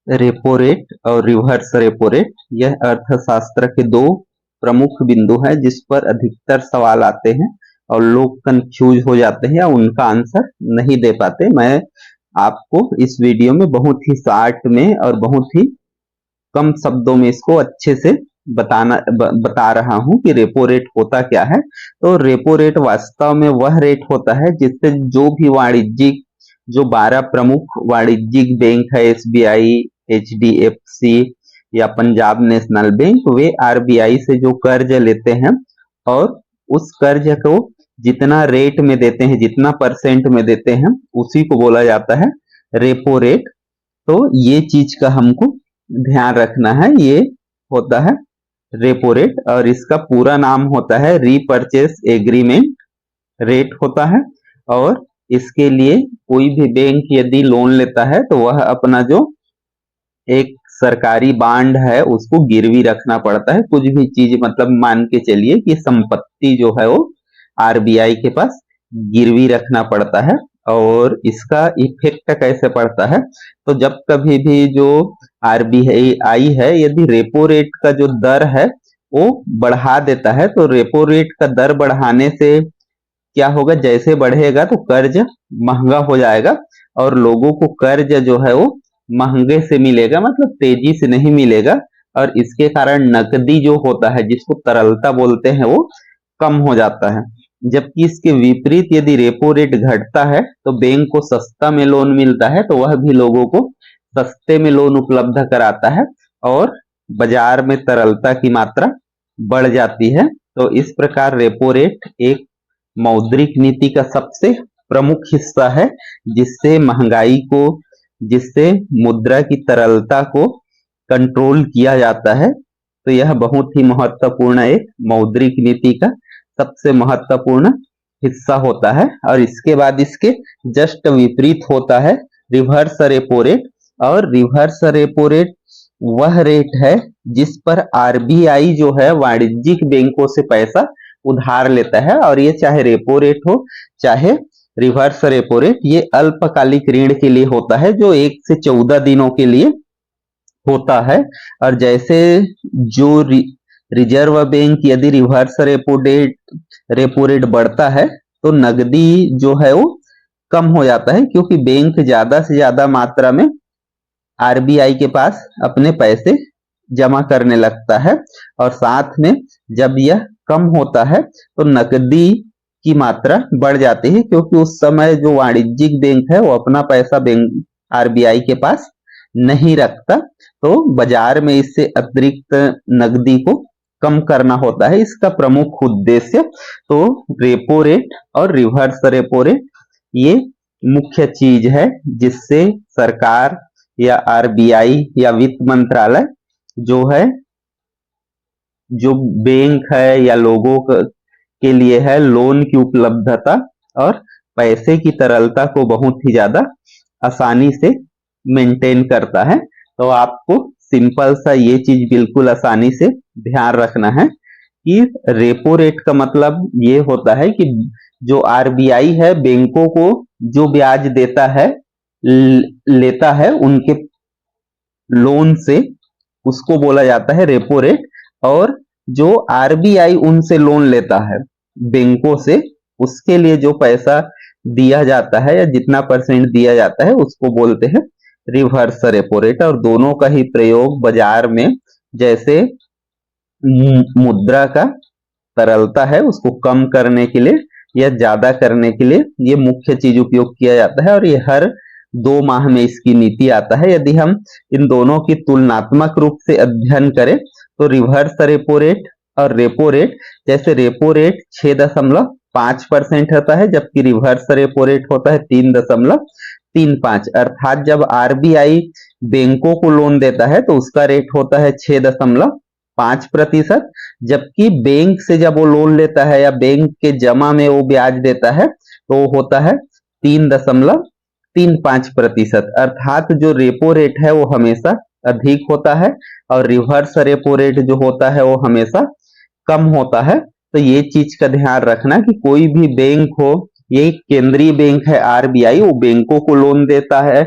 Repo rate और reverse repo rate यह अर्थशास्त्र के दो प्रमुख बिंदु हैं जिस पर अधिकतर सवाल आते हैं और लोग कंफ्यूज हो जाते हैं या उनका आंसर नहीं दे पाते। मैं आपको इस वीडियो में बहुत ही शार्ट में और बहुत ही कम शब्दों में इसको अच्छे से बता रहा हूं कि रेपो रेट होता क्या है। तो रेपो रेट वास्तव में वह रेट होता है जिससे जो भी वाणिज्यिक जो 12 प्रमुख वाणिज्यिक बैंक है, एसबीआई, एचडीएफसी या पंजाब नेशनल बैंक, वे आरबीआई से जो कर्ज लेते हैं और उस कर्ज को जितना रेट में देते हैं, जितना परसेंट में देते हैं, उसी को बोला जाता है रेपो रेट। तो ये चीज का हमको ध्यान रखना है। ये होता है रेपो रेट और इसका पूरा नाम होता है रीपर्चेस एग्रीमेंट रेट होता है। और इसके लिए कोई भी बैंक यदि लोन लेता है तो वह अपना जो एक सरकारी बांड है उसको गिरवी रखना पड़ता है। कुछ भी चीज मतलब मान के चलिए कि संपत्ति जो है वो आरबीआई के पास गिरवी रखना पड़ता है। और इसका इफेक्ट कैसे पड़ता है, तो जब कभी भी जो आरबीआई है यदि रेपो रेट का जो दर है वो बढ़ा देता है, तो रेपो रेट का दर बढ़ाने से क्या होगा, जैसे बढ़ेगा तो कर्ज महंगा हो जाएगा और लोगों को कर्ज जो है वो महंगे से मिलेगा, मतलब तेजी से नहीं मिलेगा। और इसके कारण नकदी जो होता है जिसको तरलता बोलते हैं वो कम हो जाता है। जबकि इसके विपरीत यदि रेपो रेट घटता है तो बैंक को सस्ता में लोन मिलता है, तो वह भी लोगों को सस्ते में लोन उपलब्ध कराता है और बाजार में तरलता की मात्रा बढ़ जाती है। तो इस प्रकार रेपो रेट एक मौद्रिक नीति का सबसे प्रमुख हिस्सा है जिससे महंगाई को, जिससे मुद्रा की तरलता को कंट्रोल किया जाता है। तो यह बहुत ही महत्वपूर्ण एक मौद्रिक नीति का सबसे महत्वपूर्ण हिस्सा होता है। और इसके बाद इसके जस्ट विपरीत होता है रिवर्स रेपो रेट। और रिवर्स रेपो रेट वह रेट है जिस पर आरबीआई जो है वाणिज्यिक बैंकों से पैसा उधार लेता है। और ये चाहे रेपो रेट हो चाहे रिवर्स रेपो रेट, ये अल्पकालिक ऋण के लिए होता है जो 1 से 14 दिनों के लिए होता है। और जैसे जो रिजर्व बैंक यदि रिवर्स रेपो रेट बढ़ता है तो नकदी जो है वो कम हो जाता है, क्योंकि बैंक ज्यादा से ज्यादा मात्रा में आरबीआई के पास अपने पैसे जमा करने लगता है। और साथ में जब यह कम होता है तो नकदी की मात्रा बढ़ जाती है, क्योंकि उस समय जो वाणिज्यिक बैंक है वो अपना पैसा बैंक आरबीआई के पास नहीं रखता, तो बाजार में इससे अतिरिक्त नकदी को कम करना होता है। इसका प्रमुख उद्देश्य तो रेपो रेट और रिवर्स रेपो रेट ये मुख्य चीज है जिससे सरकार या आरबीआई या वित्त मंत्रालय जो है, जो बैंक है या लोगों के लिए है, लोन की उपलब्धता और पैसे की तरलता को बहुत ही ज्यादा आसानी से मेंटेन करता है। तो आपको सिंपल सा ये चीज बिल्कुल आसानी से ध्यान रखना है कि रेपो रेट का मतलब ये होता है कि जो आरबीआई है बैंकों को जो ब्याज देता है, लेता है उनके लोन से, उसको बोला जाता है रेपो रेट। और जो आरबीआई उनसे लोन लेता है बैंकों से, उसके लिए जो पैसा दिया जाता है या जितना परसेंट दिया जाता है उसको बोलते हैं रिवर्स रेपो रेट। और दोनों का ही प्रयोग बाजार में जैसे मुद्रा का तरलता है उसको कम करने के लिए या ज्यादा करने के लिए ये मुख्य चीज उपयोग किया जाता है। और ये हर 2 माह में इसकी नीति आता है। यदि हम इन दोनों की तुलनात्मक रूप से अध्ययन करें तो रिवर्स रेपो रेट और रेपो रेट, जैसे रेपो रेट 6.5% होता है जबकि रिवर्स रेपो रेट होता है 3.35। अर्थात जब आरबीआई बैंकों को लोन देता है तो उसका रेट होता है 6.5%, जबकि बैंक से जब वो लोन लेता है या बैंक के जमा में वो ब्याज देता है तो वो होता है 3.35%। अर्थात जो रेपो रेट है वो हमेशा अधिक होता है और रिवर्स रेपो रेट जो होता है वो हमेशा कम होता है। तो ये चीज का ध्यान रखना कि कोई भी बैंक हो, ये केंद्रीय बैंक है आरबीआई, वो बैंकों को लोन देता है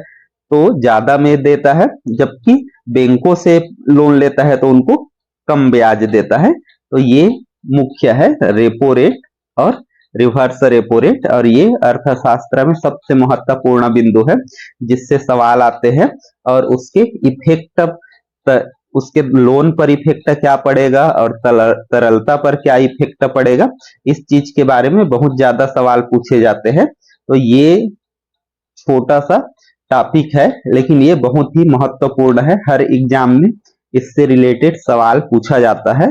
तो ज्यादा में देता है, जबकि बैंकों से लोन लेता है तो उनको कम ब्याज देता है। तो ये मुख्य है रेपो रेट और रिवर्स रेपो रेट, और ये अर्थशास्त्र में सबसे महत्वपूर्ण बिंदु है जिससे सवाल आते हैं। और उसके इफेक्ट, उसके लोन पर इफेक्ट क्या पड़ेगा और तरलता पर क्या इफेक्ट पड़ेगा, इस चीज के बारे में बहुत ज्यादा सवाल पूछे जाते हैं। तो ये छोटा सा टॉपिक है, लेकिन ये बहुत ही महत्वपूर्ण है, हर एग्जाम में इससे रिलेटेड सवाल पूछा जाता है।